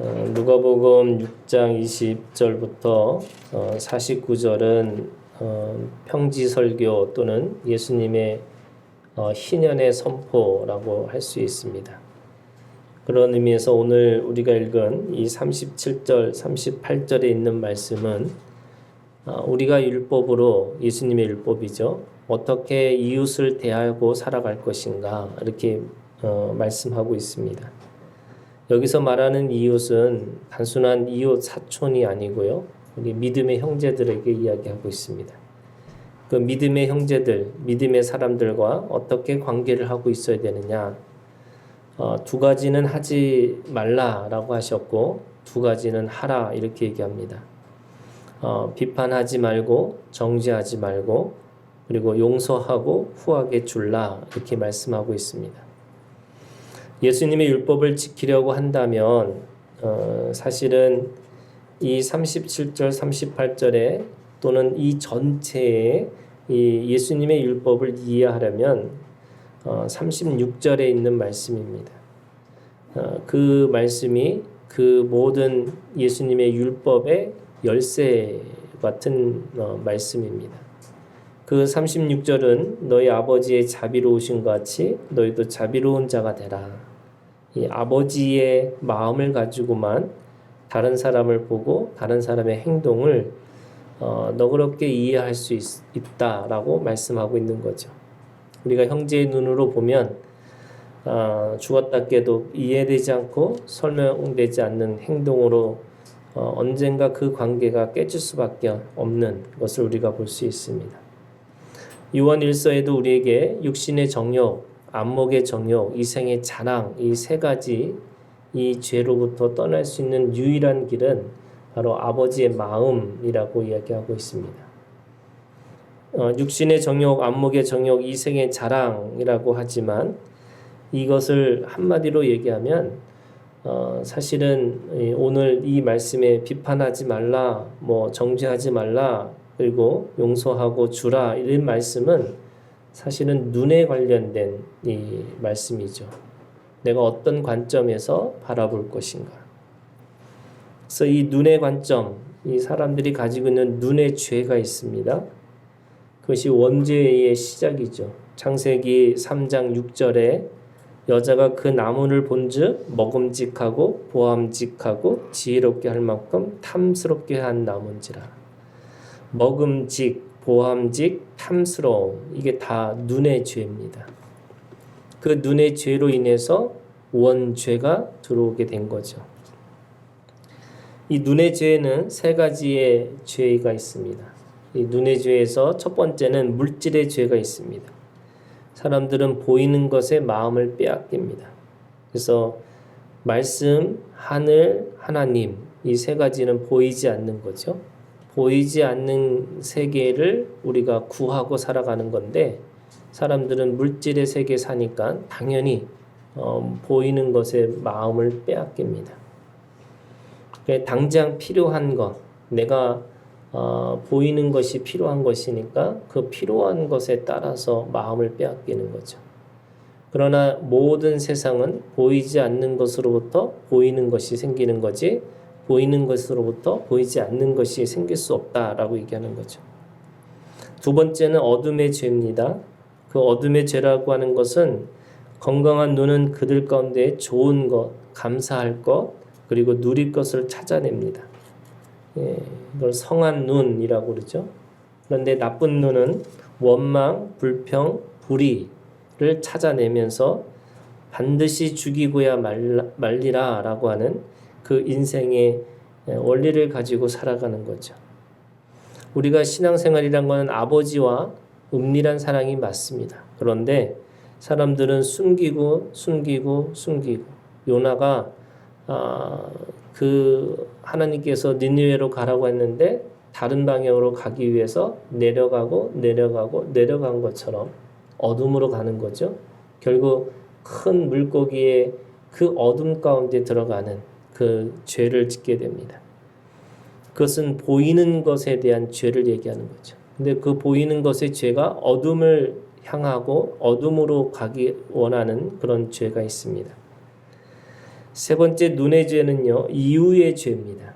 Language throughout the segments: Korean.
누가복음 6장 20절부터 49절은 평지 설교 또는 예수님의 희년의 선포라고 할 수 있습니다. 그런 의미에서 오늘 우리가 읽은 이 37절, 38절에 있는 말씀은 우리가 율법으로, 예수님의 율법이죠, 어떻게 이웃을 대하고 살아갈 것인가 이렇게 말씀하고 있습니다. 여기서 말하는 이웃은 단순한 이웃 사촌이 아니고요, 우리 믿음의 형제들에게 이야기하고 있습니다. 그 믿음의 형제들, 믿음의 사람들과 어떻게 관계를 하고 있어야 되느냐, 두 가지는 하지 말라라고 하셨고 두 가지는 하라 이렇게 얘기합니다. 비판하지 말고 정죄하지 말고 그리고 용서하고 후하게 줄라 이렇게 말씀하고 있습니다. 예수님의 율법을 지키려고 한다면 사실은 이 37절, 38절에 또는 이 전체에 이 예수님의 율법을 이해하려면 36절에 있는 말씀입니다. 그 말씀이 그 모든 예수님의 율법의 열쇠 같은 말씀입니다. 그 36절은 너희 아버지의 자비로우신 것 같이 너희도 자비로운 자가 되라. 이 아버지의 마음을 가지고만 다른 사람을 보고 다른 사람의 행동을 너그럽게 이해할 수 있다라고 말씀하고 있는 거죠. 우리가 형제의 눈으로 보면 죽었다 깨도 이해되지 않고 설명되지 않는 행동으로 언젠가 그 관계가 깨질 수밖에 없는 것을 우리가 볼 수 있습니다. 요한 1서에도 우리에게 육신의 정욕, 안목의 정욕, 이생의 자랑, 이 세 가지 이 죄로부터 떠날 수 있는 유일한 길은 바로 아버지의 마음이라고 이야기하고 있습니다. 육신의 정욕, 안목의 정욕, 이생의 자랑이라고 하지만 이것을 한마디로 얘기하면 사실은 오늘 이 말씀에 비판하지 말라, 정죄하지 말라, 그리고 용서하고 주라 이런 말씀은 사실은 눈에 관련된 이 말씀이죠. 내가 어떤 관점에서 바라볼 것인가. 그래서 이 눈의 관점, 이 사람들이 가지고 있는 눈의 죄가 있습니다. 그것이 원죄의 시작이죠. 창세기 3장 6절에 여자가 그 나무를 본즉 먹음직하고 보암직하고 지혜롭게 할 만큼 탐스럽게 한 나무인지라. 먹음직, 보암직, 탐스러움, 이게 다 눈의 죄입니다. 그 눈의 죄로 인해서 원죄가 들어오게 된 거죠. 이 눈의 죄에는 세 가지의 죄가 있습니다. 이 눈의 죄에서 첫 번째는 물질의 죄가 있습니다. 사람들은 보이는 것에 마음을 빼앗깁니다. 그래서 말씀, 하늘, 하나님, 이 세 가지는 보이지 않는 거죠. 보이지 않는 세계를 우리가 구하고 살아가는 건데 사람들은 물질의 세계에 사니까 당연히 보이는 것에 마음을 빼앗깁니다. 당장 필요한 것, 내가 보이는 것이 필요한 것이니까 그 필요한 것에 따라서 마음을 빼앗기는 거죠. 그러나 모든 세상은 보이지 않는 것으로부터 보이는 것이 생기는 거지 보이는 것으로부터 보이지 않는 것이 생길 수 없다라고 얘기하는 거죠. 두 번째는 어둠의 죄입니다. 그 어둠의 죄라고 하는 것은 건강한 눈은 그들 가운데 좋은 것, 감사할 것, 그리고 누릴 것을 찾아냅니다. 이걸 성한 눈이라고 그러죠. 그런데 나쁜 눈은 원망, 불평, 불의를 찾아내면서 반드시 죽이고야 말리라 라고 하는 그 인생의 원리를 가지고 살아가는 거죠. 우리가 신앙생활이란 것은 아버지와 은밀한 사랑이 맞습니다. 그런데 사람들은 숨기고 요나가 그 하나님께서 니느웨로 가라고 했는데 다른 방향으로 가기 위해서 내려간 것처럼 어둠으로 가는 거죠. 결국 큰 물고기의 그 어둠 가운데 들어가는 그 죄를 짓게 됩니다. 그것은 보이는 것에 대한 죄를 얘기하는 거죠. 근데 그 보이는 것의 죄가 어둠을 향하고 어둠으로 가기 원하는 그런 죄가 있습니다. 세 번째 눈의 죄는요, 이유의 죄입니다.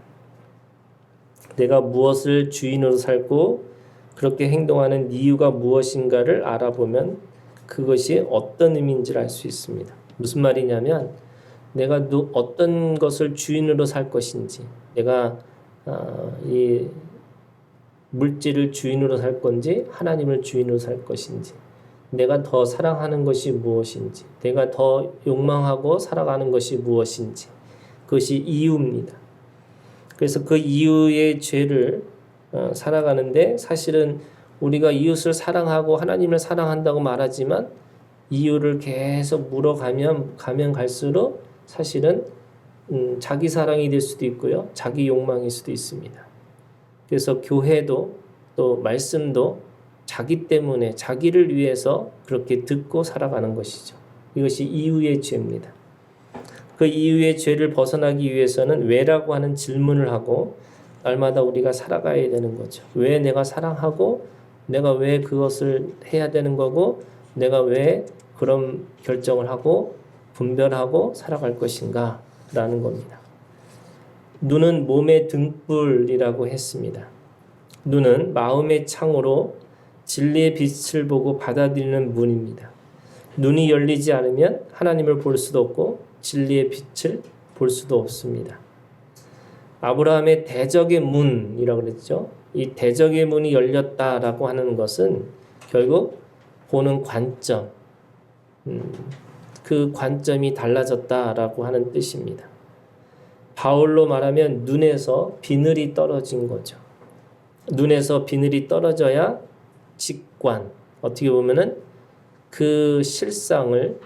내가 무엇을 주인으로 살고 그렇게 행동하는 이유가 무엇인가를 알아보면 그것이 어떤 의미인지를 알 수 있습니다. 무슨 말이냐면 내가 어떤 것을 주인으로 살 것인지, 내가 이 물질을 주인으로 살 건지 하나님을 주인으로 살 것인지, 내가 더 사랑하는 것이 무엇인지, 내가 더 욕망하고 살아가는 것이 무엇인지, 그것이 이유입니다. 그래서 그 이유의 죄를 살아가는데 사실은 우리가 이웃을 사랑하고 하나님을 사랑한다고 말하지만 이유를 계속 물어가면 갈수록 사실은 자기 사랑이 될 수도 있고요, 자기 욕망일 수도 있습니다. 그래서 교회도 또 말씀도 자기 때문에 자기를 위해서 그렇게 듣고 살아가는 것이죠. 이것이 이유의 죄입니다. 그 이유의 죄를 벗어나기 위해서는 왜라고 하는 질문을 하고 날마다 우리가 살아가야 되는 거죠. 왜 내가 사랑하고 내가 왜 그것을 해야 되는 거고 내가 왜 그런 결정을 하고 분별하고 살아갈 것인가 라는 겁니다. 눈은 몸의 등불이라고 했습니다. 눈은 마음의 창으로 진리의 빛을 보고 받아들이는 문입니다. 눈이 열리지 않으면 하나님을 볼 수도 없고 진리의 빛을 볼 수도 없습니다. 아브라함의 대적의 문이라고 그랬죠. 이 대적의 문이 열렸다라고 하는 것은 결국 보는 관점, 그 관점이 달라졌다라고 하는 뜻입니다. 바울로 말하면 눈에서 비늘이 떨어진 거죠. 눈에서 비늘이 떨어져야 직관, 어떻게 보면은 그 실상을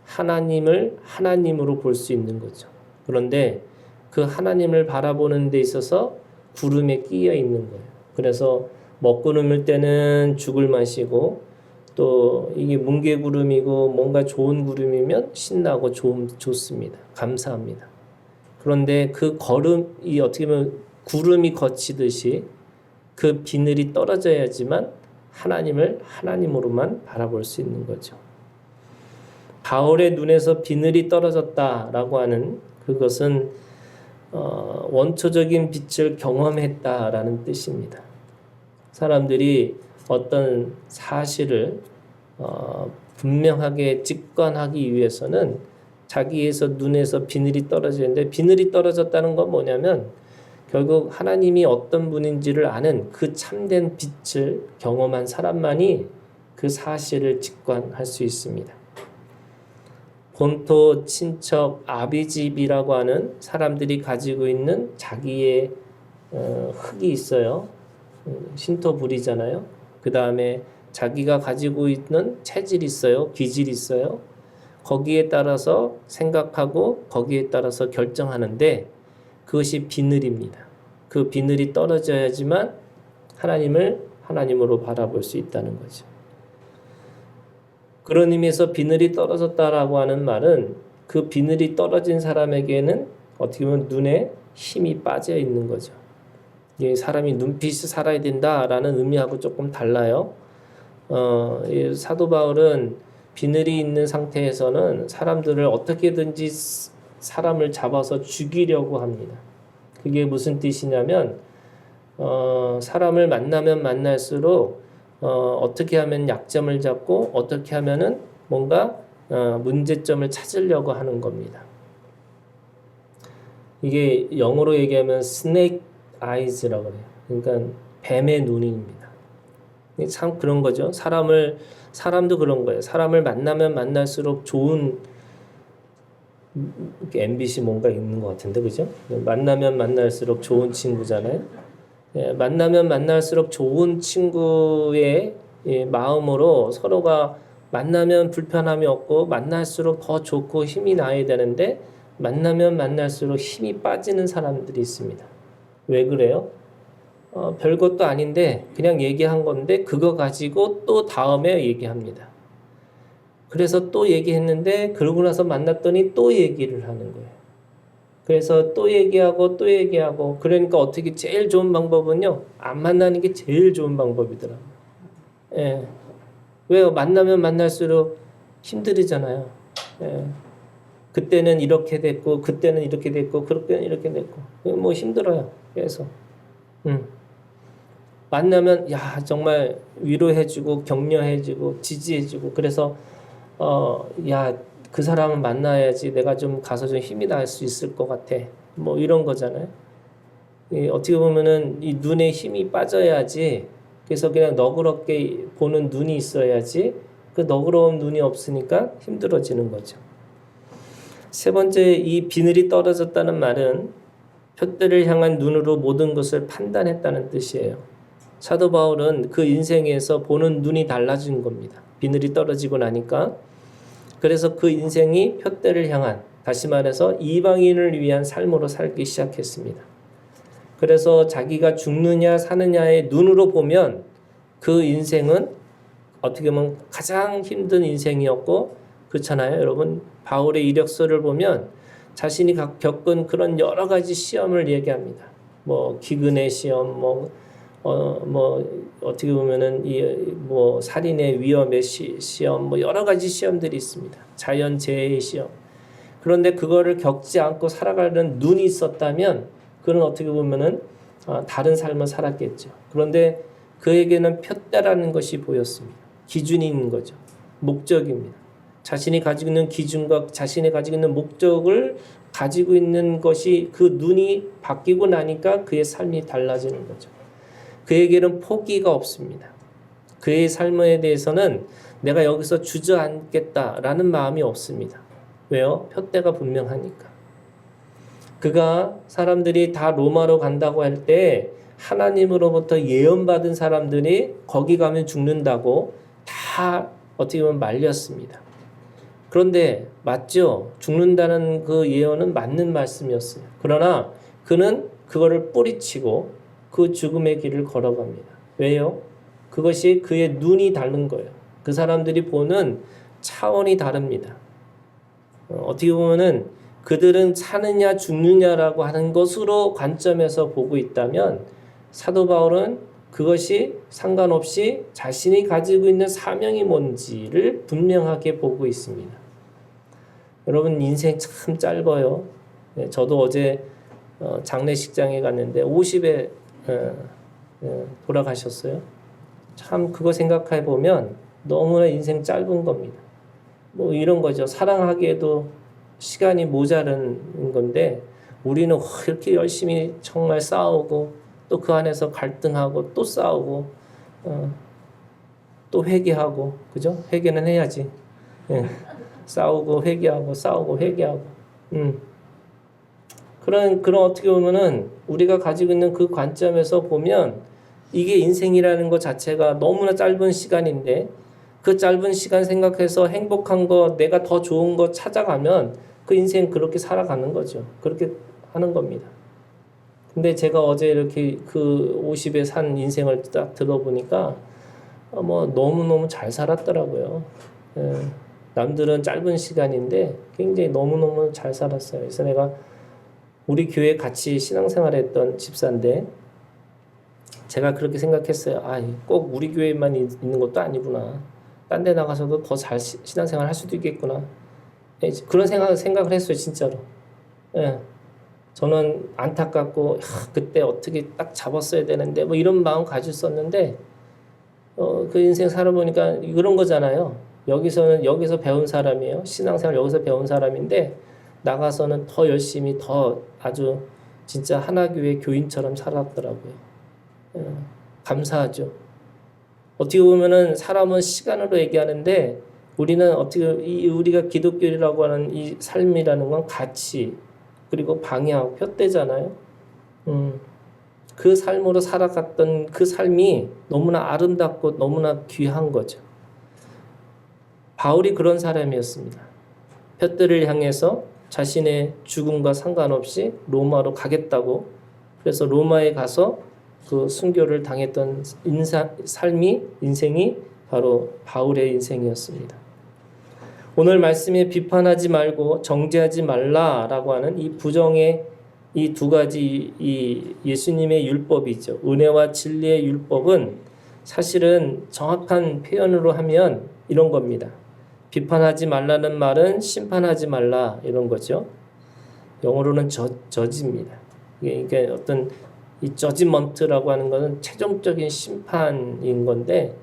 하나님을 하나님으로 볼 수 있는 거죠. 그런데 그 하나님을 바라보는 데 있어서 구름에 끼어 있는 거예요. 그래서 먹구름일 때는 죽을 맛이고 또 이게 뭉게구름이고 뭔가 좋은 구름이면 신나고 좋습니다. 감사합니다. 그런데 그 걸음이 어떻게 보면 구름이 거치듯이 그 비늘이 떨어져야지만 하나님을 하나님으로만 바라볼 수 있는 거죠. 바울의 눈에서 비늘이 떨어졌다라고 하는 그것은 원초적인 빛을 경험했다라는 뜻입니다. 사람들이 어떤 사실을 분명하게 직관하기 위해서는 자기에서 눈에서 비늘이 떨어지는데 비늘이 떨어졌다는 건 뭐냐면 결국 하나님이 어떤 분인지를 아는 그 참된 빛을 경험한 사람만이 그 사실을 직관할 수 있습니다. 본토, 친척, 아비집이라고 하는 사람들이 가지고 있는 자기의 흙이 있어요. 신토불이잖아요. 그 다음에 자기가 가지고 있는 체질이 있어요. 기질이 있어요. 거기에 따라서 생각하고 거기에 따라서 결정하는데 그것이 비늘입니다. 그 비늘이 떨어져야지만 하나님을 하나님으로 바라볼 수 있다는 거죠. 그런 의미에서 비늘이 떨어졌다라고 하는 말은 그 비늘이 떨어진 사람에게는 어떻게 보면 눈에 힘이 빠져 있는 거죠. 사람이 눈빛이 살아야 된다라는 의미하고 조금 달라요. 사도 바울은 비늘이 있는 상태에서는 사람들을 어떻게든지 사람을 잡아서 죽이려고 합니다. 그게 무슨 뜻이냐면 사람을 만나면 만날수록 어떻게 하면 약점을 잡고 어떻게 하면은 뭔가 문제점을 찾으려고 하는 겁니다. 이게 영어로 얘기하면 스네이크 아이즈라고 해요. 그러니까 뱀의 눈입니다. 참 그런 거죠. 사람도 그런 거예요. 사람을 만나면 만날수록 좋은 MBC 뭔가 있는 것 같은데 그죠? 만나면 만날수록 좋은 친구잖아요. 만나면 만날수록 좋은 친구의 마음으로 서로가 만나면 불편함이 없고 만날수록 더 좋고 힘이 나야 되는데 만나면 만날수록 힘이 빠지는 사람들이 있습니다. 왜 그래요? 별것도 아닌데 그냥 얘기한 건데 그거 가지고 또 다음에 얘기합니다. 그래서 또 얘기했는데 그러고 나서 만났더니 또 얘기를 하는 거예요. 그래서 또 얘기하고 또 얘기하고 그러니까 어떻게 제일 좋은 방법은요. 안 만나는 게 제일 좋은 방법이더라고요. 예. 왜요? 만나면 만날수록 힘들잖아요. 예. 그때는 이렇게 됐고 그때는 이렇게 됐고 그때는 이렇게 됐고 뭐 힘들어요. 그래서 만나면 야 정말 위로해주고 격려해주고 지지해주고 그래서 야 그 사람은 만나야지 내가 좀 가서 좀 힘이 날 수 있을 것 같아. 뭐 이런 거잖아요. 어떻게 보면은 이 눈에 힘이 빠져야지. 그래서 그냥 너그럽게 보는 눈이 있어야지. 그 너그러운 눈이 없으니까 힘들어지는 거죠. 세 번째, 이 비늘이 떨어졌다는 말은 푯대를 향한 눈으로 모든 것을 판단했다는 뜻이에요. 사도 바울은 그 인생에서 보는 눈이 달라진 겁니다. 비늘이 떨어지고 나니까. 그래서 그 인생이 푯대를 향한, 다시 말해서 이방인을 위한 삶으로 살기 시작했습니다. 그래서 자기가 죽느냐 사느냐의 눈으로 보면 그 인생은 어떻게 보면 가장 힘든 인생이었고, 그렇잖아요. 여러분, 바울의 이력서를 보면 자신이 겪은 그런 여러 가지 시험을 얘기합니다. 뭐 기근의 시험, 어떻게 보면은 뭐 살인의 위험의 시험, 뭐 여러 가지 시험들이 있습니다. 자연재해의 시험. 그런데 그거를 겪지 않고 살아가는 눈이 있었다면 그는 어떻게 보면은 다른 삶을 살았겠죠. 그런데 그에게는 푯대라는 것이 보였습니다. 기준이 있는 거죠. 목적입니다. 자신이 가지고 있는 기준과 자신이 가지고 있는 목적을 가지고 있는 것이 그 눈이 바뀌고 나니까 그의 삶이 달라지는 거죠. 그에게는 포기가 없습니다. 그의 삶에 대해서는 내가 여기서 주저앉겠다라는 마음이 없습니다. 왜요? 푯대가 분명하니까. 그가 사람들이 다 로마로 간다고 할 때 하나님으로부터 예언받은 사람들이 거기 가면 죽는다고 다 어떻게 보면 말렸습니다. 그런데 맞죠? 죽는다는 그 예언은 맞는 말씀이었어요. 그러나 그는 그거를 뿌리치고 그 죽음의 길을 걸어갑니다. 왜요? 그것이 그의 눈이 다른 거예요. 그 사람들이 보는 차원이 다릅니다. 어떻게 보면은 그들은 사느냐 죽느냐라고 하는 것으로 관점에서 보고 있다면 사도 바울은 그것이 상관없이 자신이 가지고 있는 사명이 뭔지를 분명하게 보고 있습니다. 여러분 인생 참 짧아요. 저도 어제 장례식장에 갔는데 50에 돌아가셨어요. 참 그거 생각해 보면 너무나 인생 짧은 겁니다. 뭐 이런 거죠. 사랑하기에도 시간이 모자른 건데 우리는 이렇게 열심히 정말 싸우고 또 그 안에서 갈등하고 또 싸우고 또 회개하고 그죠? 회개는 해야지. 싸우고 회개하고 싸우고 회개하고 그런 어떻게 보면은 우리가 가지고 있는 그 관점에서 보면 이게 인생이라는 것 자체가 너무나 짧은 시간인데 그 짧은 시간 생각해서 행복한 거 내가 더 좋은 거 찾아가면 그 인생 그렇게 살아가는 거죠. 그렇게 하는 겁니다. 근데 제가 어제 이렇게 그 50에 산 인생을 딱 들어보니까 뭐 너무너무 잘 살았더라고요. 남들은 짧은 시간인데 굉장히 너무너무 잘 살았어요. 그래서 내가 우리 교회 같이 신앙생활했던 집사인데 제가 그렇게 생각했어요. 꼭 우리 교회만 있는 것도 아니구나. 딴 데 나가서도 더 잘 신앙생활 할 수도 있겠구나. 그런 생각을 했어요. 진짜로. 저는 안타깝고 그때 어떻게 딱 잡았어야 되는데 뭐 이런 마음 가졌었는데 그 인생 살아보니까 그런 거잖아요. 여기서 배운 사람이에요. 신앙생활 여기서 배운 사람인데 나가서는 더 열심히 더 아주 진짜 하나교회 교인처럼 살았더라고요. 감사하죠. 어떻게 보면은 사람은 시간으로 얘기하는데 우리는 우리가 기독교라고 하는 이 삶이라는 건 가치 그리고 방향, 푯대잖아요. 그 삶으로 살아갔던 그 삶이 너무나 아름답고 너무나 귀한 거죠. 바울이 그런 사람이었습니다. 푯대를 향해서 자신의 죽음과 상관없이 로마로 가겠다고 그래서 로마에 가서 그 순교를 당했던 인생이 바로 바울의 인생이었습니다. 오늘 말씀에 비판하지 말고 정죄하지 말라라고 하는 이 부정의 이 두 가지 이 예수님의 율법이죠. 은혜와 진리의 율법은 사실은 정확한 표현으로 하면 이런 겁니다. 비판하지 말라는 말은 심판하지 말라 이런 거죠. 영어로는 저지입니다. 이게 어떤 이 저지먼트라고 하는 것은 최종적인 심판인 건데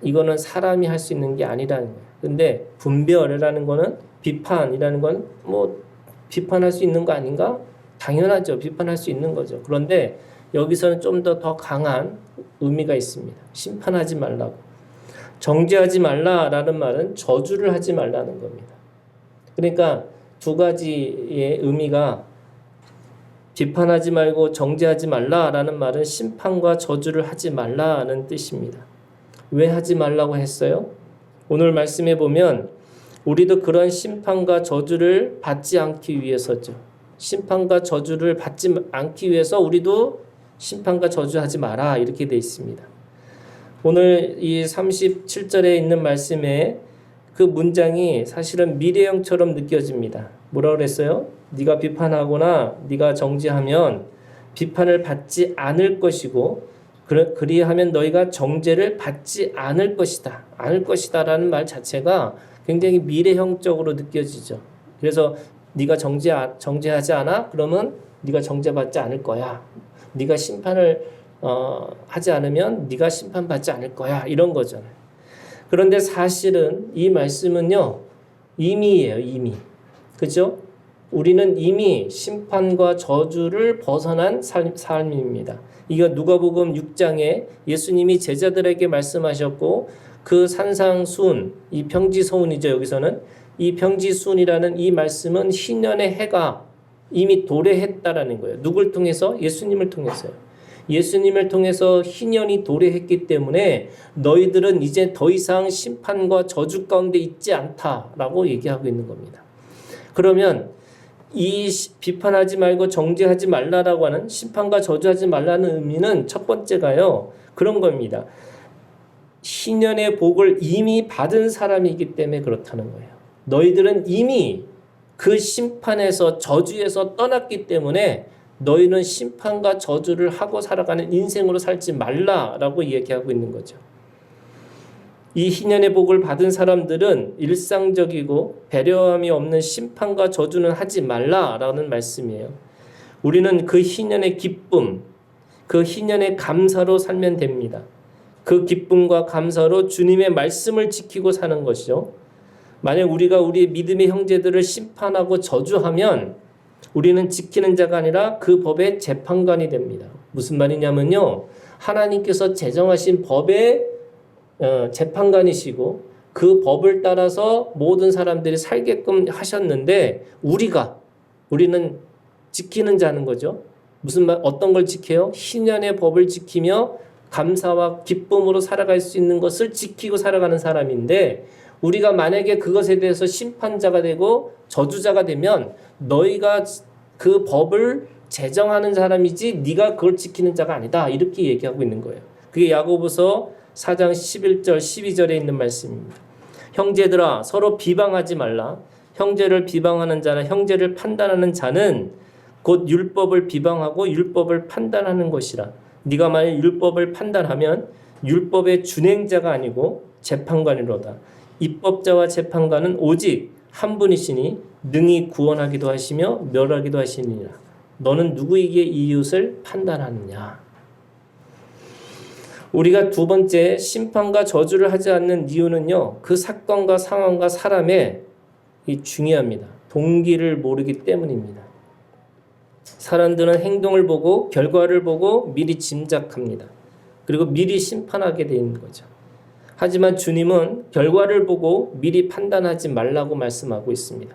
이거는 사람이 할 수 있는 게 아니라는 거예요. 근데 분별이라는 거는 비판이라는 건 뭐 비판할 수 있는 거 아닌가? 당연하죠. 비판할 수 있는 거죠. 그런데 여기서는 좀 더 강한 의미가 있습니다. 심판하지 말라고. 정죄하지 말라라는 말은 저주를 하지 말라는 겁니다. 그러니까 두 가지의 의미가 비판하지 말고 정죄하지 말라라는 말은 심판과 저주를 하지 말라는 뜻입니다. 왜 하지 말라고 했어요? 오늘 말씀에 보면 우리도 그런 심판과 저주를 받지 않기 위해서죠. 심판과 저주를 받지 않기 위해서 우리도 심판과 저주하지 마라 이렇게 돼 있습니다. 오늘 이 37절에 있는 말씀에 그 문장이 사실은 미래형처럼 느껴집니다. 뭐라 그랬어요? 네가 비판하거나 네가 정죄하면 비판을 받지 않을 것이고 그리하면 너희가 정죄를 받지 않을 것이다. 않을 것이다라는 말 자체가 굉장히 미래형적으로 느껴지죠. 그래서 네가 정죄하지 않아? 그러면 네가 정죄받지 않을 거야. 네가 심판을 하지 않으면 네가 심판받지 않을 거야. 이런 거잖아요. 그런데 사실은 이 말씀은요. 이미예요. 이미. 그죠? 우리는 이미 심판과 저주를 벗어난 삶입니다. 이거 누가복음 6장에 예수님이 제자들에게 말씀하셨고 그 산상수훈, 이 평지서훈이죠. 여기서는 이 평지수훈이라는 이 말씀은 희년의 해가 이미 도래했다라는 거예요. 누굴 통해서? 예수님을 통해서요. 예수님을 통해서 희년이 도래했기 때문에 너희들은 이제 더 이상 심판과 저주 가운데 있지 않다라고 얘기하고 있는 겁니다. 그러면 이 비판하지 말고 정죄하지 말라라고 하는 심판과 저주하지 말라는 의미는 첫 번째가요. 그런 겁니다. 희년의 복을 이미 받은 사람이기 때문에 그렇다는 거예요. 너희들은 이미 그 심판에서 저주에서 떠났기 때문에 너희는 심판과 저주를 하고 살아가는 인생으로 살지 말라라고 얘기하고 있는 거죠. 이 희년의 복을 받은 사람들은 일상적이고 배려함이 없는 심판과 저주는 하지 말라라는 말씀이에요. 우리는 그 희년의 기쁨, 그 희년의 감사로 살면 됩니다. 그 기쁨과 감사로 주님의 말씀을 지키고 사는 것이죠. 만약 우리가 우리의 믿음의 형제들을 심판하고 저주하면 우리는 지키는 자가 아니라 그 법의 재판관이 됩니다. 무슨 말이냐면요. 하나님께서 제정하신 법의 재판관이시고 그 법을 따라서 모든 사람들이 살게끔 하셨는데 우리는 지키는 자는 거죠. 어떤 걸 지켜요? 희년의 법을 지키며 감사와 기쁨으로 살아갈 수 있는 것을 지키고 살아가는 사람인데 우리가 만약에 그것에 대해서 심판자가 되고 저주자가 되면 너희가 그 법을 제정하는 사람이지 네가 그걸 지키는 자가 아니다. 이렇게 얘기하고 있는 거예요. 그게 야고보서 4장 11절 12절에 있는 말씀입니다. 형제들아 서로 비방하지 말라. 형제를 비방하는 자나 형제를 판단하는 자는 곧 율법을 비방하고 율법을 판단하는 것이라. 네가 만일 율법을 판단하면 율법의 준행자가 아니고 재판관이로다. 입법자와 재판관은 오직 한 분이시니 능히 구원하기도 하시며 멸하기도 하시니라. 너는 누구에게 이웃을 판단하느냐. 우리가 두 번째 심판과 저주를 하지 않는 이유는요. 그 사건과 상황과 사람의 중요합니다. 동기를 모르기 때문입니다. 사람들은 행동을 보고 결과를 보고 미리 짐작합니다. 그리고 미리 심판하게 되는 거죠. 하지만 주님은 결과를 보고 미리 판단하지 말라고 말씀하고 있습니다.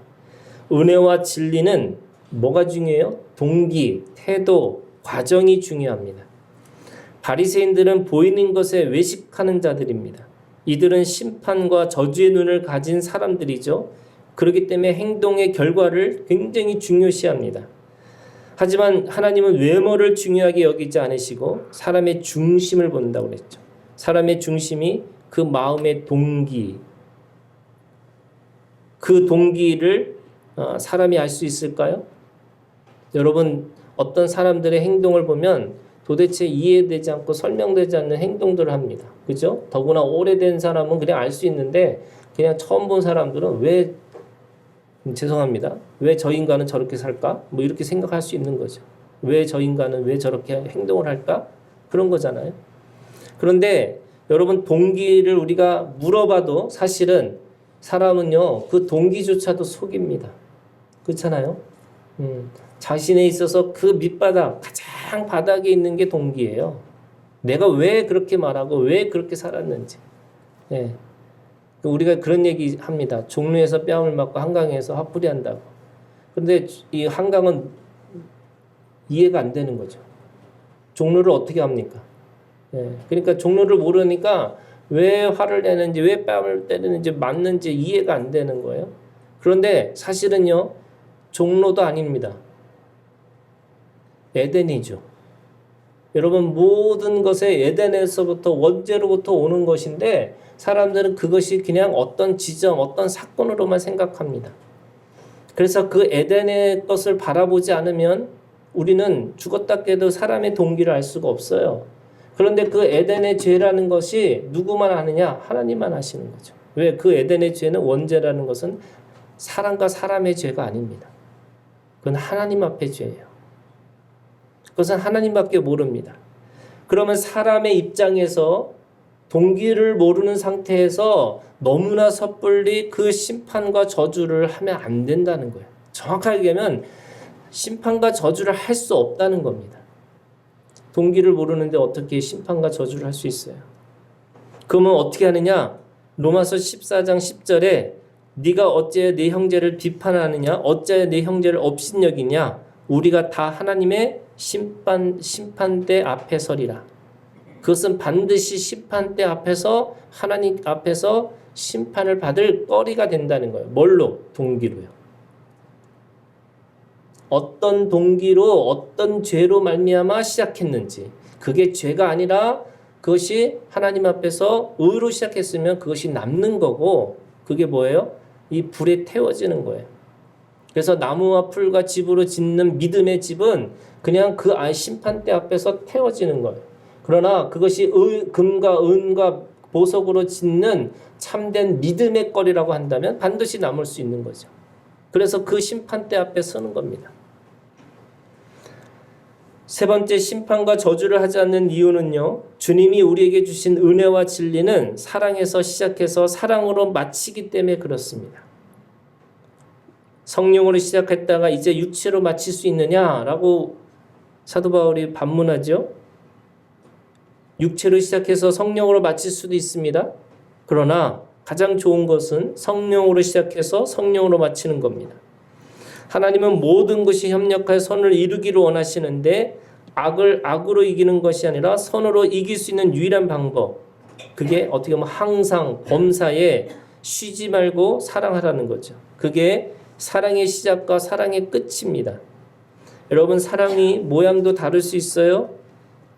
은혜와 진리는 뭐가 중요해요? 동기, 태도, 과정이 중요합니다. 바리새인들은 보이는 것에 외식하는 자들입니다. 이들은 심판과 저주의 눈을 가진 사람들이죠. 그렇기 때문에 행동의 결과를 굉장히 중요시합니다. 하지만 하나님은 외모를 중요하게 여기지 않으시고 사람의 중심을 본다고 그랬죠. 사람의 중심이 그 마음의 동기, 그 동기를 사람이 알 수 있을까요? 여러분 어떤 사람들의 행동을 보면 도대체 이해되지 않고 설명되지 않는 행동들을 합니다. 그죠? 더구나 오래된 사람은 그냥 알 수 있는데 그냥 처음 본 사람들은 왜 죄송합니다. 왜 저 인간은 저렇게 살까? 뭐 이렇게 생각할 수 있는 거죠. 왜 저 인간은 왜 저렇게 행동을 할까? 그런 거잖아요. 그런데 여러분 동기를 우리가 물어봐도 사실은 사람은요 그 동기조차도 속입니다. 그렇잖아요. 자신에 있어서 그 밑바닥 가장 바닥에 있는 게 동기예요. 내가 왜 그렇게 말하고 왜 그렇게 살았는지. 예. 우리가 그런 얘기 합니다. 종로에서 뺨을 맞고 한강에서 화풀이 한다고. 그런데 이 한강은 이해가 안 되는 거죠. 종로를 어떻게 합니까? 예. 그러니까 종로를 모르니까 왜 화를 내는지 왜 뺨을 때리는지 맞는지 이해가 안 되는 거예요. 그런데 사실은요. 종로도 아닙니다. 에덴이죠. 여러분 모든 것에 에덴에서부터 원죄로부터 오는 것인데 사람들은 그것이 그냥 어떤 지점, 어떤 사건으로만 생각합니다. 그래서 그 에덴의 것을 바라보지 않으면 우리는 죽었다 깨도 사람의 동기를 알 수가 없어요. 그런데 그 에덴의 죄라는 것이 누구만 아느냐? 하나님만 아시는 거죠. 왜? 그 에덴의 죄는 원죄라는 것은 사람과 사람의 죄가 아닙니다. 그건 하나님 앞의 죄예요. 그것은 하나님밖에 모릅니다. 그러면 사람의 입장에서 동기를 모르는 상태에서 너무나 섣불리 그 심판과 저주를 하면 안 된다는 거예요. 정확하게 얘기하면 심판과 저주를 할 수 없다는 겁니다. 동기를 모르는데 어떻게 심판과 저주를 할 수 있어요? 그러면 어떻게 하느냐? 로마서 14장 10절에 네가 어찌 네 형제를 비판하느냐? 어찌 네 형제를 업신여기냐? 우리가 다 하나님의 심판대 앞에 서리라. 그것은 반드시 심판대 앞에서 하나님 앞에서 심판을 받을 거리가 된다는 거예요. 뭘로? 동기로요. 어떤 동기로 어떤 죄로 말미암아 시작했는지 그게 죄가 아니라 그것이 하나님 앞에서 의로 시작했으면 그것이 남는 거고 그게 뭐예요? 이 불에 태워지는 거예요. 그래서 나무와 풀과 집으로 짓는 믿음의 집은 그냥 그 심판대 앞에서 태워지는 거예요. 그러나 그것이 금과 은과 보석으로 짓는 참된 믿음의 거리라고 한다면 반드시 남을 수 있는 거죠. 그래서 그 심판대 앞에 서는 겁니다. 세 번째, 심판과 저주를 하지 않는 이유는요. 주님이 우리에게 주신 은혜와 진리는 사랑에서 시작해서 사랑으로 마치기 때문에 그렇습니다. 성령으로 시작했다가 이제 육체로 마칠 수 있느냐라고 사도 바울이 반문하죠. 육체로 시작해서 성령으로 마칠 수도 있습니다. 그러나 가장 좋은 것은 성령으로 시작해서 성령으로 마치는 겁니다. 하나님은 모든 것이 협력하여 선을 이루기를 원하시는데 악을 악으로 이기는 것이 아니라 선으로 이길 수 있는 유일한 방법, 그게 어떻게 보면 항상 범사에 쉬지 말고 사랑하라는 거죠. 그게 사랑의 시작과 사랑의 끝입니다. 여러분, 사랑이 모양도 다를 수 있어요.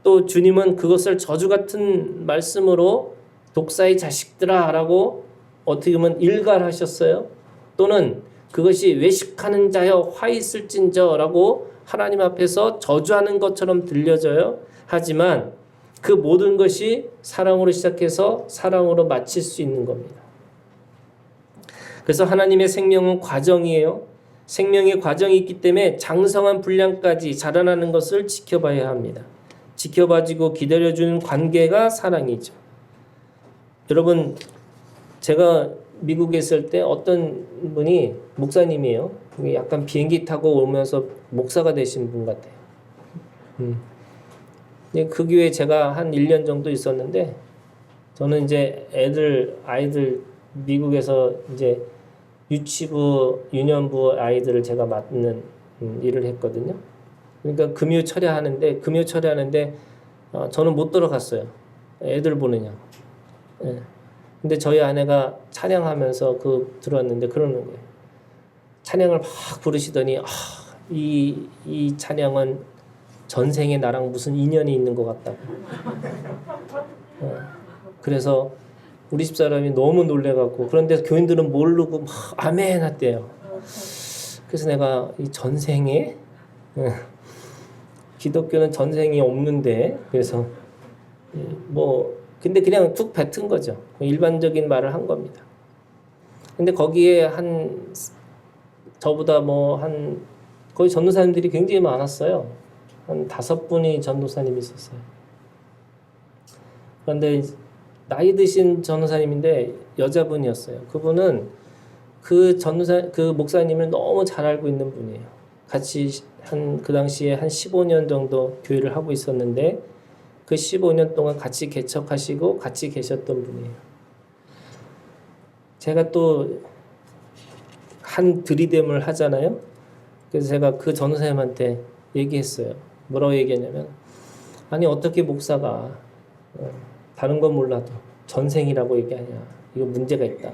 또 주님은 그것을 저주 같은 말씀으로 독사의 자식들아 라고 어떻게 보면 일갈하셨어요. 또는 그것이 외식하는 자여 화 있을진저 라고 하나님 앞에서 저주하는 것처럼 들려져요. 하지만 그 모든 것이 사랑으로 시작해서 사랑으로 마칠 수 있는 겁니다. 그래서 하나님의 생명은 과정이에요. 생명의 과정이 있기 때문에 장성한 분량까지 자라나는 것을 지켜봐야 합니다. 지켜봐주고 기다려주는 관계가 사랑이죠. 여러분, 제가 미국에 있을 때 어떤 분이 목사님이에요. 약간 비행기 타고 오면서 목사가 되신 분 같아요. 그 교회에 제가 한 1년 정도 있었는데 저는 이제 아이들 미국에서 이제 유치부, 유년부 아이들을 제가 맡는 일을 했거든요. 그러니까 금요 철야하는데 저는 못 들어갔어요. 애들 보느냐고. 예. 근데 저희 아내가 찬양하면서 들었는데 그러는 거예요. 찬양을 막 부르시더니 이 찬양은 전생에 나랑 무슨 인연이 있는 것 같다고. 그래서 우리 집사람이 너무 놀래갖고, 그런데 교인들은 모르고 막 아멘 했대요. 그래서 내가 이 전생에 기독교는 전생이 없는데, 그래서 근데 그냥 툭 뱉은 거죠. 일반적인 말을 한 겁니다. 근데 거기에 저보다 거기 전도사님들이 굉장히 많았어요. 한 5분이 전도사님이 있었어요. 그런데 나이 드신 전도사님인데 여자분이었어요. 그분은 그 목사님을 너무 잘 알고 있는 분이에요. 같이 그 당시에 한 15년 정도 교회를 하고 있었는데 그 15년 동안 같이 개척하시고 같이 계셨던 분이에요. 제가 또 한 들이댐을 하잖아요. 그래서 제가 그 전도사님한테 얘기했어요. 뭐라고 얘기했냐면, 아니 어떻게 목사가 다른 건 몰라도 전생이라고 얘기하냐. 이거 문제가 있다.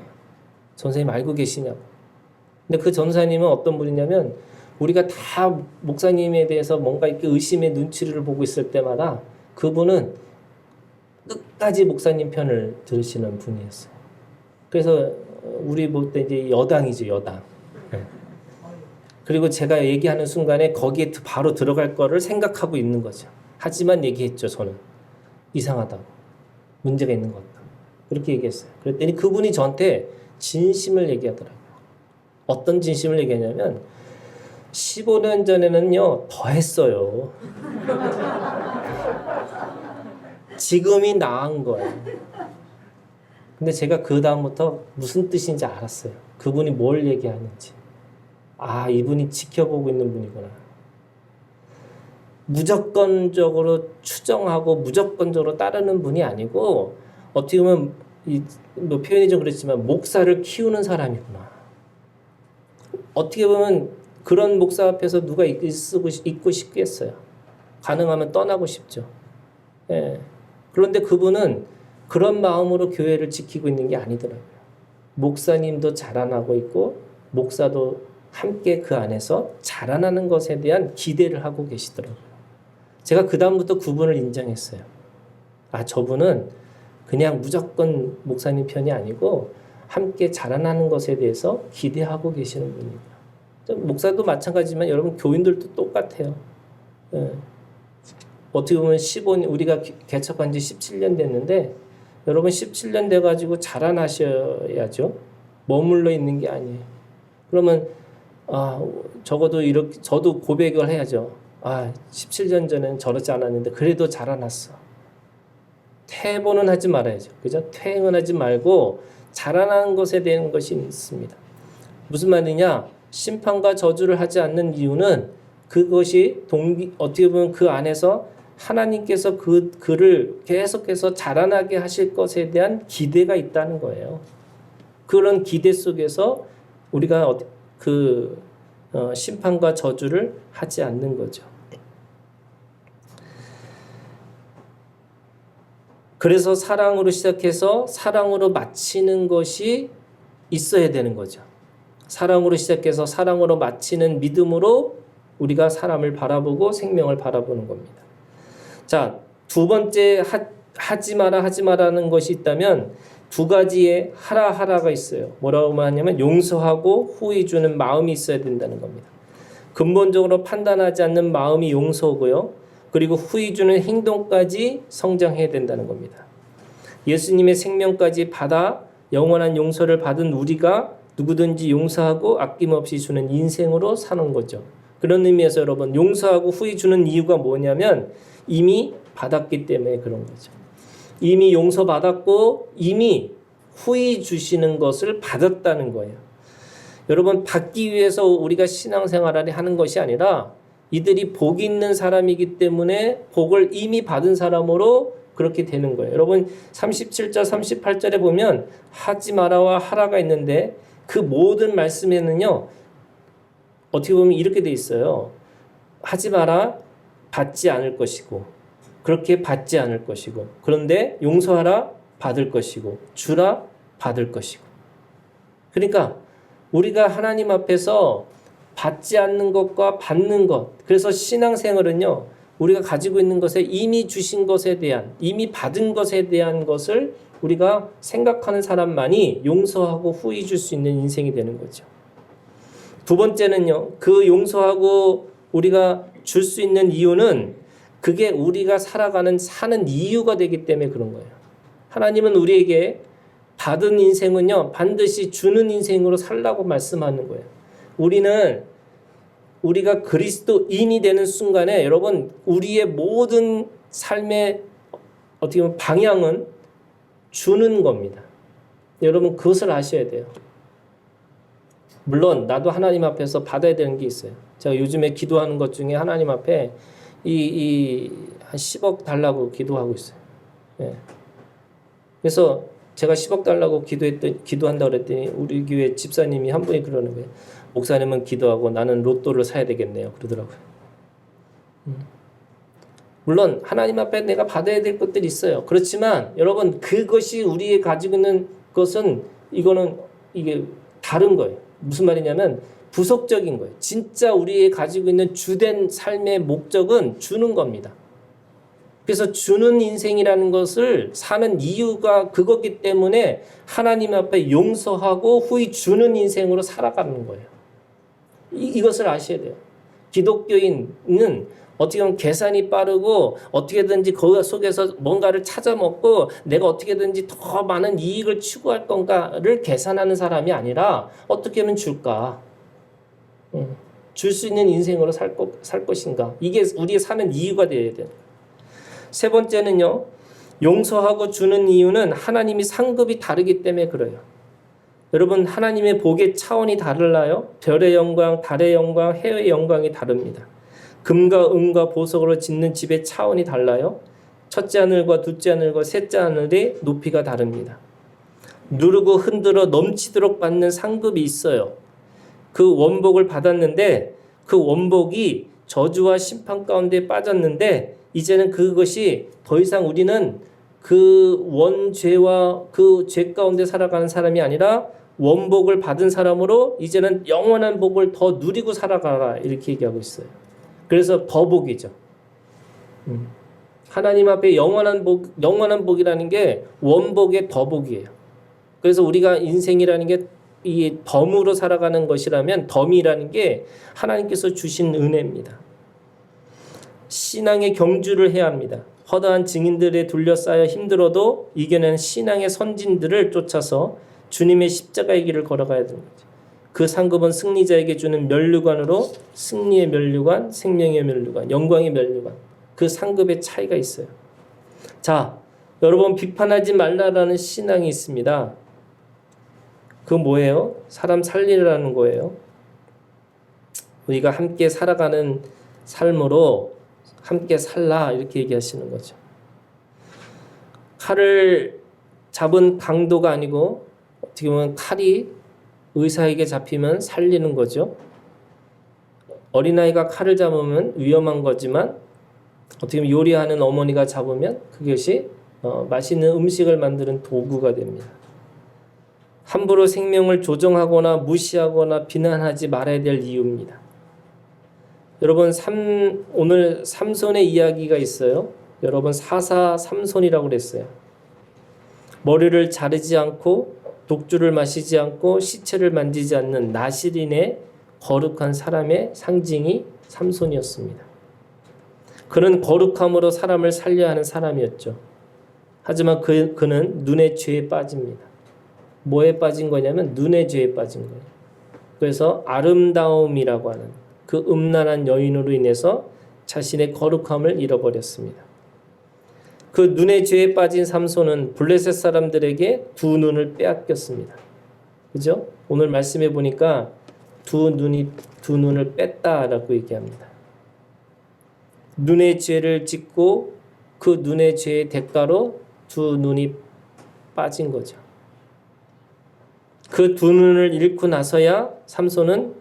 전생님 알고 계시냐고. 근데 그 전도사님은 어떤 분이냐면, 우리가 다 목사님에 대해서 뭔가 이렇게 의심의 눈치를 보고 있을 때마다 그분은 끝까지 목사님 편을 들으시는 분이었어요. 그래서 우리 볼 때 이제 여당이죠, 여당. 그리고 제가 얘기하는 순간에 거기에 바로 들어갈 거를 생각하고 있는 거죠. 하지만 얘기했죠, 저는. 이상하다고. 문제가 있는 것 같다. 그렇게 얘기했어요. 그랬더니 그분이 저한테 진심을 얘기하더라고요. 어떤 진심을 얘기하냐면 15년 전에는요, 더 했어요. 지금이 나은 거예요. 근데 제가 그 다음부터 무슨 뜻인지 알았어요. 그분이 뭘 얘기하는지. 아, 이분이 지켜보고 있는 분이구나. 무조건적으로 추정하고 무조건적으로 따르는 분이 아니고 어떻게 보면 뭐 표현이 좀 그랬지만 목사를 키우는 사람이구나. 어떻게 보면 그런 목사 앞에서 누가 있고 싶겠어요. 가능하면 떠나고 싶죠. 예. 그런데 그분은 그런 마음으로 교회를 지키고 있는 게 아니더라고요. 목사님도 자라나고 있고 목사도 함께 그 안에서 자라나는 것에 대한 기대를 하고 계시더라고요. 제가 그 다음부터 그분을 인정했어요. 아, 저분은 그냥 무조건 목사님 편이 아니고 함께 자라나는 것에 대해서 기대하고 계시는 분이에요. 목사도 마찬가지지만 여러분 교인들도 똑같아요. 예. 어떻게 보면 우리가 개척한 지 17년 됐는데 여러분 17년 돼가지고 자라나셔야죠. 머물러 있는 게 아니에요. 그러면 적어도 저도 고백을 해야죠. 17년 전에는 저러지 않았는데 그래도 자라났어. 퇴보는 하지 말아야죠. 그죠? 퇴행은 하지 말고 자라나는 것에 대한 것이 있습니다. 무슨 말이냐? 심판과 저주를 하지 않는 이유는 그것이 어떻게 보면 그 안에서 하나님께서 그를 계속해서 자라나게 하실 것에 대한 기대가 있다는 거예요. 그런 기대 속에서 우리가 심판과 저주를 하지 않는 거죠. 그래서 사랑으로 시작해서 사랑으로 마치는 것이 있어야 되는 거죠. 사랑으로 시작해서 사랑으로 마치는 믿음으로 우리가 사람을 바라보고 생명을 바라보는 겁니다. 자, 두 번째 하지 마라는 것이 있다면 두 가지의 하라가 있어요. 뭐라고 하냐면 용서하고 후회 주는 마음이 있어야 된다는 겁니다. 근본적으로 판단하지 않는 마음이 용서고요. 그리고 후회 주는 행동까지 성장해야 된다는 겁니다. 예수님의 생명까지 받아 영원한 용서를 받은 우리가 누구든지 용서하고 아낌없이 주는 인생으로 사는 거죠. 그런 의미에서 여러분 용서하고 후회 주는 이유가 뭐냐면 이미 받았기 때문에 그런 거죠. 이미 용서받았고 이미 후회 주시는 것을 받았다는 거예요. 여러분 받기 위해서 우리가 신앙생활을 하는 것이 아니라 이들이 복이 있는 사람이기 때문에 복을 이미 받은 사람으로 그렇게 되는 거예요. 여러분 37절 38절에 보면 하지 마라와 하라가 있는데 그 모든 말씀에는요. 어떻게 보면 이렇게 돼 있어요. 하지 마라 받지 않을 것이고 그렇게 받지 않을 것이고 그런데 용서하라 받을 것이고 주라 받을 것이고 그러니까 우리가 하나님 앞에서 받지 않는 것과 받는 것 그래서 신앙생활은요 우리가 가지고 있는 것에 이미 주신 것에 대한 이미 받은 것에 대한 것을 우리가 생각하는 사람만이 용서하고 후회 줄 수 있는 인생이 되는 거죠. 두 번째는요 그 용서하고 우리가 줄 수 있는 이유는 그게 우리가 사는 이유가 되기 때문에 그런 거예요. 하나님은 우리에게 받은 인생은요, 반드시 주는 인생으로 살라고 말씀하는 거예요. 우리가 그리스도인이 되는 순간에 여러분, 우리의 모든 삶의 어떻게 보면 방향은 주는 겁니다. 여러분, 그것을 아셔야 돼요. 물론 나도 하나님 앞에서 받아야 되는 게 있어요. 제가 요즘에 기도하는 것 중에 하나님 앞에 한 10억 달라고 기도하고 있어요. 예. 그래서 제가 10억 달라고 기도한다고 그랬더니 우리 교회 집사님이 한 분이 그러는 거예요. 목사님은 기도하고 나는 로또를 사야 되겠네요. 그러더라고요. 물론 하나님 앞에 내가 받아야 될 것들이 있어요. 그렇지만 여러분, 그것이 우리의 가지고 있는 것은 이게 다른 거예요. 무슨 말이냐면 부속적인 거예요. 진짜 우리의 가지고 있는 주된 삶의 목적은 주는 겁니다. 그래서 주는 인생이라는 것을 사는 이유가 그거기 때문에 하나님 앞에 용서하고 후히 주는 인생으로 살아가는 거예요. 이것을 아셔야 돼요. 기독교인은 어떻게 보면 계산이 빠르고 어떻게든지 그 속에서 뭔가를 찾아먹고 내가 어떻게든지 더 많은 이익을 추구할 건가를 계산하는 사람이 아니라 어떻게 하면 줄까? 줄 수 있는 인생으로 살 것인가? 이게 우리의 사는 이유가 되어야 돼요. 세 번째는요, 용서하고 주는 이유는 하나님이 상급이 다르기 때문에 그래요. 여러분, 하나님의 복의 차원이 달라요. 별의 영광, 달의 영광, 해의 영광이 다릅니다. 금과 은과 보석으로 짓는 집의 차원이 달라요. 첫째 하늘과 둘째 하늘과 셋째 하늘의 높이가 다릅니다. 누르고 흔들어 넘치도록 받는 상급이 있어요. 그 원복을 받았는데 그 원복이 저주와 심판 가운데 빠졌는데 이제는 그것이 더 이상 우리는 그 원죄와 그 죄 가운데 살아가는 사람이 아니라 원복을 받은 사람으로 이제는 영원한 복을 더 누리고 살아가라, 이렇게 얘기하고 있어요. 그래서 더 복이죠. 하나님 앞에 영원한 복이라는 게 원복의 더 복이에요. 그래서 우리가 인생이라는 게 이 덤으로 살아가는 것이라면 덤이라는 게 하나님께서 주신 은혜입니다. 신앙의 경주를 해야 합니다. 허다한 증인들에 둘러싸여 힘들어도 이겨낸 신앙의 선진들을 쫓아서 주님의 십자가의 길을 걸어가야 되는 거죠. 그 상급은 승리자에게 주는 면류관으로 승리의 면류관, 생명의 면류관, 영광의 면류관, 그 상급의 차이가 있어요. 자, 여러분, 비판하지 말라라는 신앙이 있습니다. 그 뭐예요? 사람 살리라는 거예요. 우리가 함께 살아가는 삶으로 함께 살라, 이렇게 얘기하시는 거죠. 칼을 잡은 강도가 아니고 어떻게 보면 칼이 의사에게 잡히면 살리는 거죠. 어린아이가 칼을 잡으면 위험한 거지만 어떻게 보면 요리하는 어머니가 잡으면 그것이 맛있는 음식을 만드는 도구가 됩니다. 함부로 생명을 조정하거나 무시하거나 비난하지 말아야 될 이유입니다. 여러분, 오늘 삼손의 이야기가 있어요. 여러분, 사사 삼손이라고 그랬어요. 머리를 자르지 않고 독주를 마시지 않고 시체를 만지지 않는 나실인의 거룩한 사람의 상징이 삼손이었습니다. 그는 거룩함으로 사람을 살려야 하는 사람이었죠. 하지만 그는 눈의 죄에 빠집니다. 뭐에 빠진 거냐면 눈의 죄에 빠진 거예요. 그래서 아름다움이라고 하는 그 음란한 여인으로 인해서 자신의 거룩함을 잃어버렸습니다. 그 눈의 죄에 빠진 삼손은 블레셋 사람들에게 두 눈을 빼앗겼습니다. 그죠? 오늘 말씀해 보니까 두 눈을 뺐다라고 얘기합니다. 눈의 죄를 짓고 그 눈의 죄의 대가로 두 눈이 빠진 거죠. 그 두 눈을 잃고 나서야 삼손은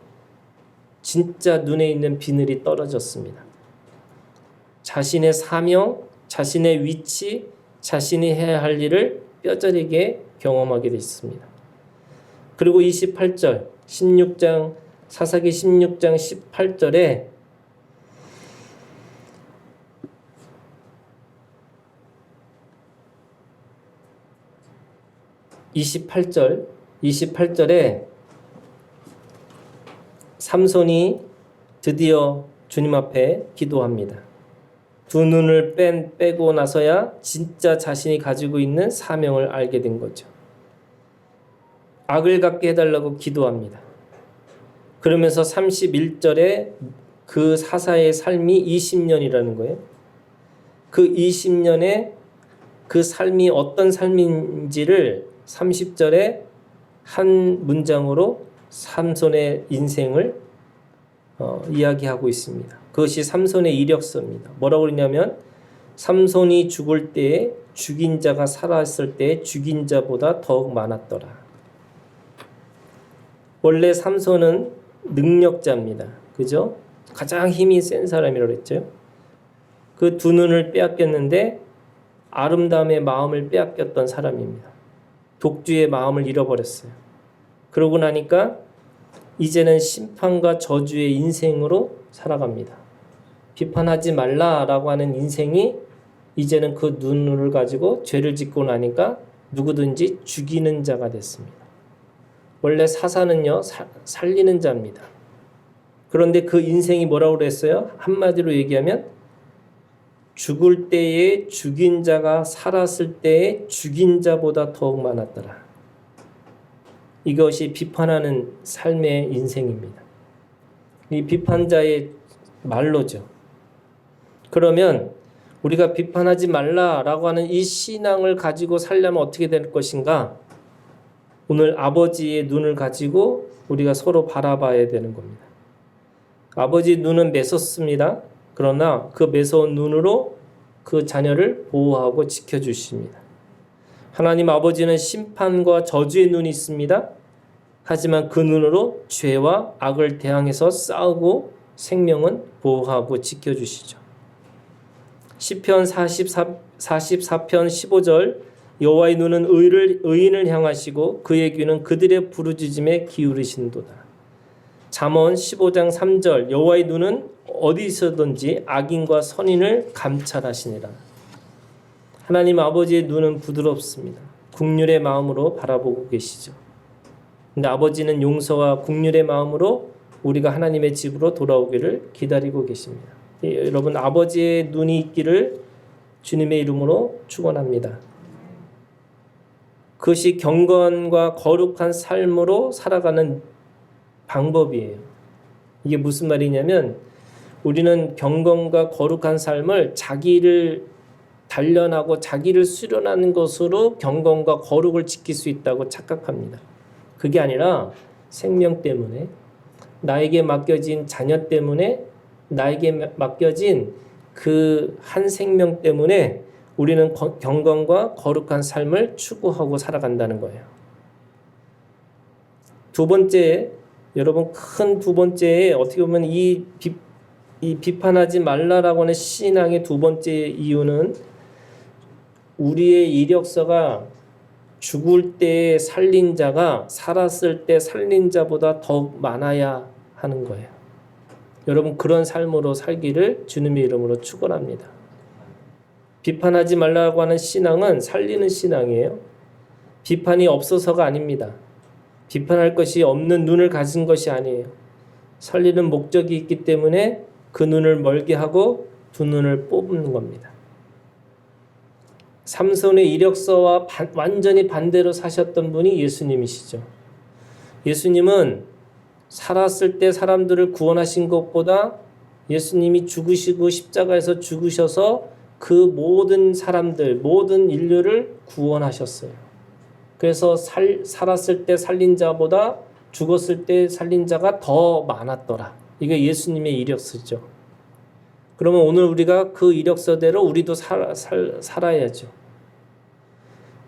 진짜 눈에 있는 비늘이 떨어졌습니다. 자신의 사명, 자신의 위치, 자신이 해야 할 일을 뼈저리게 경험하게 됐습니다. 그리고 28절, 사사기 16장 18절에 삼손이 드디어 주님 앞에 기도합니다. 두 눈을 빼고 나서야 진짜 자신이 가지고 있는 사명을 알게 된 거죠. 악을 갖게 해달라고 기도합니다. 그러면서 31절에 그 사사의 삶이 20년이라는 거예요. 그 20년에 그 삶이 어떤 삶인지를 30절에 한 문장으로 삼손의 인생을 이야기하고 있습니다. 그것이 삼손의 이력서입니다. 뭐라고 그러냐면 삼손이 죽을 때에 죽인 자가 살아있을 때에 죽인 자보다 더욱 많았더라. 원래 삼손은 능력자입니다. 그죠? 가장 힘이 센 사람이라고 했죠. 그 두 눈을 빼앗겼는데 아름다움의 마음을 빼앗겼던 사람입니다. 독주의 마음을 잃어버렸어요. 그러고 나니까 이제는 심판과 저주의 인생으로 살아갑니다. 비판하지 말라라고 하는 인생이 이제는 그 눈을 가지고 죄를 짓고 나니까 누구든지 죽이는 자가 됐습니다. 원래 사사는요, 살리는 자입니다. 그런데 그 인생이 뭐라고 그랬어요? 한마디로 얘기하면 죽을 때에 죽인 자가 살았을 때에 죽인 자보다 더욱 많았더라. 이것이 비판하는 삶의 인생입니다. 이 비판자의 말로죠. 그러면 우리가 비판하지 말라라고 하는 이 신앙을 가지고 살려면 어떻게 될 것인가? 오늘 아버지의 눈을 가지고 우리가 서로 바라봐야 되는 겁니다. 아버지 눈은 매섭습니다. 그러나 그 매서운 눈으로 그 자녀를 보호하고 지켜주십니다. 하나님 아버지는 심판과 저주의 눈이 있습니다. 하지만 그 눈으로 죄와 악을 대항해서 싸우고 생명은 보호하고 지켜주시죠. 시편 44편 15절 여호와의 눈은 의인을 향하시고 그의 귀는 그들의 부르짖음에 기울이신도다. 잠언 15장 3절 여호와의 눈은 어디서든지 악인과 선인을 감찰하시니라. 하나님 아버지의 눈은 부드럽습니다. 국률의 마음으로 바라보고 계시죠. 근데 아버지는 용서와 국률의 마음으로 우리가 하나님의 집으로 돌아오기를 기다리고 계십니다. 여러분 아버지의 눈이 있기를 주님의 이름으로 축원합니다. 그것이 경건과 거룩한 삶으로 살아가는 방법이에요. 이게 무슨 말이냐면 우리는 경건과 거룩한 삶을 자기를 단련하고 자기를 수련하는 것으로 경건과 거룩을 지킬 수 있다고 착각합니다. 그게 아니라 생명 때문에 나에게 맡겨진 자녀 때문에 나에게 맡겨진 그 한 생명 때문에 우리는 경건과 거룩한 삶을 추구하고 살아간다는 거예요. 두 번째, 여러분 큰 두 번째에 어떻게 보면 이 비판하지 말라라고 하는 신앙의 두 번째 이유는 우리의 이력서가 죽을 때 살린 자가 살았을 때 살린 자보다 더욱 많아야 하는 거예요. 여러분 그런 삶으로 살기를 주님의 이름으로 축원합니다. 비판하지 말라고 하는 신앙은 살리는 신앙이에요. 비판이 없어서가 아닙니다. 비판할 것이 없는 눈을 가진 것이 아니에요. 살리는 목적이 있기 때문에 그 눈을 멀게 하고 두 눈을 뽑는 겁니다. 삼손의 이력서와 완전히 반대로 사셨던 분이 예수님이시죠. 예수님은 살았을 때 사람들을 구원하신 것보다 예수님이 죽으시고 십자가에서 죽으셔서 그 모든 사람들, 모든 인류를 구원하셨어요. 그래서 살았을 때 살린 자보다 죽었을 때 살린 자가 더 많았더라. 이게 예수님의 이력서죠. 그러면 오늘 우리가 그 이력서대로 우리도 살아야죠.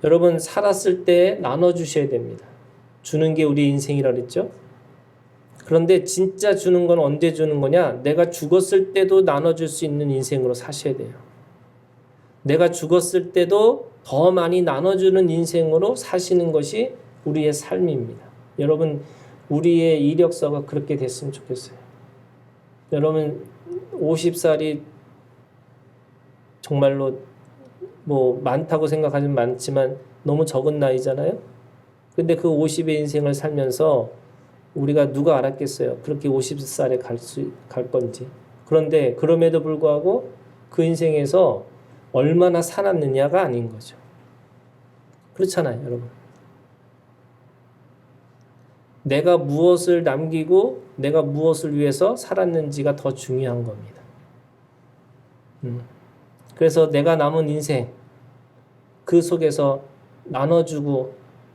여러분 살았을 때 나눠주셔야 됩니다. 주는 게 우리 인생이라 그랬죠. 그런데 진짜 주는 건 언제 주는 거냐? 내가 죽었을 때도 나눠줄 수 있는 인생으로 사셔야 돼요. 내가 죽었을 때도 더 많이 나눠주는 인생으로 사시는 것이 우리의 삶입니다. 여러분 우리의 이력서가 그렇게 됐으면 좋겠어요. 여러분 50살이 정말로 뭐 많다고 생각하면 많지만 너무 적은 나이잖아요. 근데 그 50의 인생을 살면서 우리가 누가 알았겠어요. 그렇게 50살에 갈 건지. 그런데 그럼에도 불구하고 그 인생에서 얼마나 살았느냐가 아닌 거죠. 그렇잖아요, 여러분. 내가 무엇을 남기고 내가 무엇을 위해서 살았는지가 더 중요한 겁니다. 그래서 내가 남은 인생 그 속에서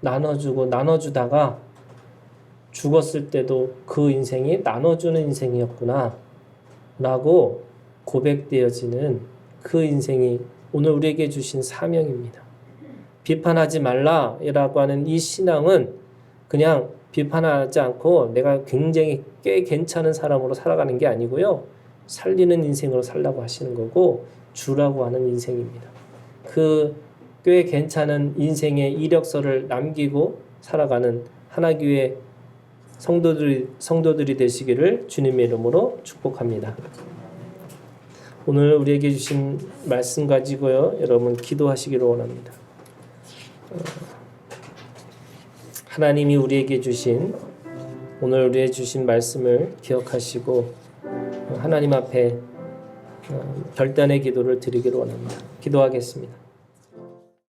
나눠주다가 죽었을 때도 그 인생이 나눠주는 인생이었구나 라고 고백되어지는 그 인생이 오늘 우리에게 주신 사명입니다. 비판하지 말라라고 하는 이 신앙은 그냥 비판하지 않고 내가 굉장히 꽤 괜찮은 사람으로 살아가는 게 아니고요. 살리는 인생으로 살라고 하시는 거고 주라고 하는 인생입니다. 그 꽤 괜찮은 인생의 이력서를 남기고 살아가는 하나교회 성도들이 되시기를 주님의 이름으로 축복합니다. 오늘 우리에게 주신 말씀 가지고요. 여러분 기도하시기를 원합니다. 하나님이 우리에게 주신 오늘 우리에게 주신 말씀을 기억하시고 하나님 앞에 결단의 기도를 드리기를 원합니다. 기도하겠습니다.